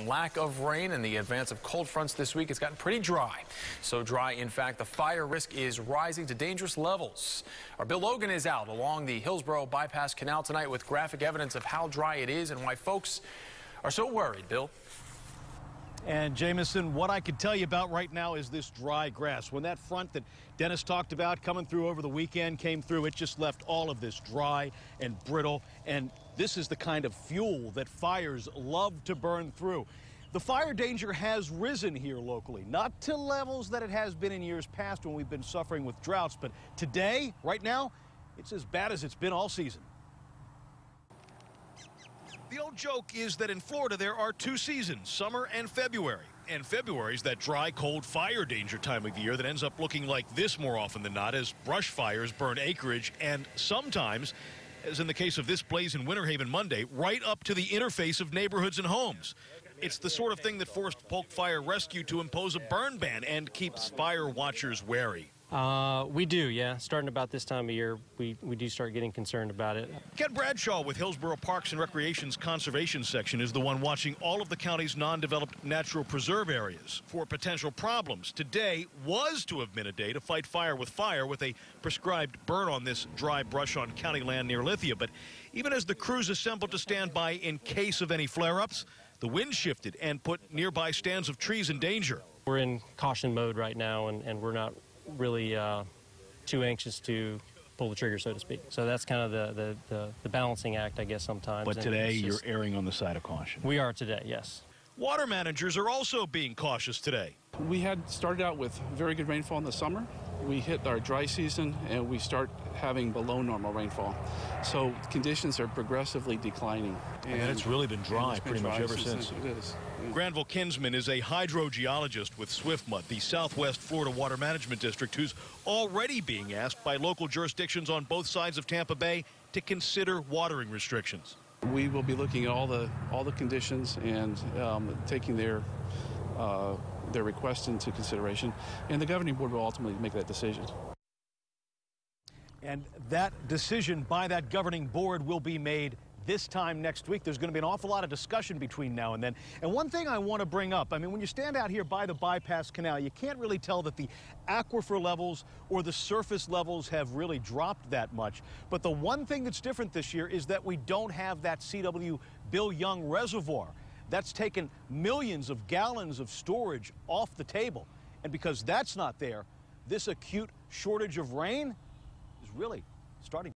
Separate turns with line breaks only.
lack of rain and the advance of cold fronts this week, it's gotten pretty dry. So dry, in fact, the fire risk is rising to dangerous levels. Our Bill Logan is out along the Hillsborough Bypass Canal tonight with graphic evidence of how dry it is and why folks are so worried. Bill?
And Jamison, what I can tell you about right now is this dry grass. When that front that Dennis talked about coming through over the weekend came through, it just left all of this dry and brittle. And this is the kind of fuel that fires love to burn through. The fire danger has risen here locally, not to levels that it has been in years past when we've been suffering with droughts. But today, right now, it's as bad as it's been all season. The old joke is that in Florida there are two seasons, summer and February. And February is that dry, cold, fire danger time of year that ends up looking like this more often than not as brush fires burn acreage and sometimes, as in the case of this blaze in Winter Haven Monday, right up to the interface of neighborhoods and homes. It's the sort of thing that forced Polk Fire Rescue to impose a burn ban and keeps fire watchers wary.
We do, yeah. Starting about this time of year, we do start getting concerned about it.
Ken Bradshaw with Hillsborough Parks and Recreation's Conservation Section is the one watching all of the county's non-developed natural preserve areas for potential problems. Today was to have been a day to fight fire with a prescribed burn on this dry brush on county land near Lithia. But even as the crews assembled to stand by in case of any flare-ups, the wind shifted and put nearby stands of trees in danger.
We're in caution mode right now, and we're not really too anxious to pull the trigger, so to speak. So that's kind of the balancing act, I guess, sometimes.
But today you're erring on the side of caution.
We are today, yes.
Water managers are also being cautious today.
We had started out with very good rainfall in the summer. We hit our dry season and we start having below normal rainfall. So conditions are progressively declining.
And it's really been dry pretty much ever since.
It is.
Granville Kinsman is a hydrogeologist with SwiftMud, the Southwest Florida Water Management District, who's already being asked by local jurisdictions on both sides of Tampa Bay to consider watering restrictions.
We will be looking at all the conditions and taking their request into consideration, and the governing board will ultimately make that decision.
And that decision by that governing board will be made this time next week. There's going to be an awful lot of discussion between now and then. And one thing I want to bring up, I mean, when you stand out here by the bypass canal, you can't really tell that the aquifer levels or the surface levels have really dropped that much. But the one thing that's different this year is that we don't have that CW Bill Young reservoir. That's taken millions of gallons of storage off the table. And because that's not there, this acute shortage of rain is really starting.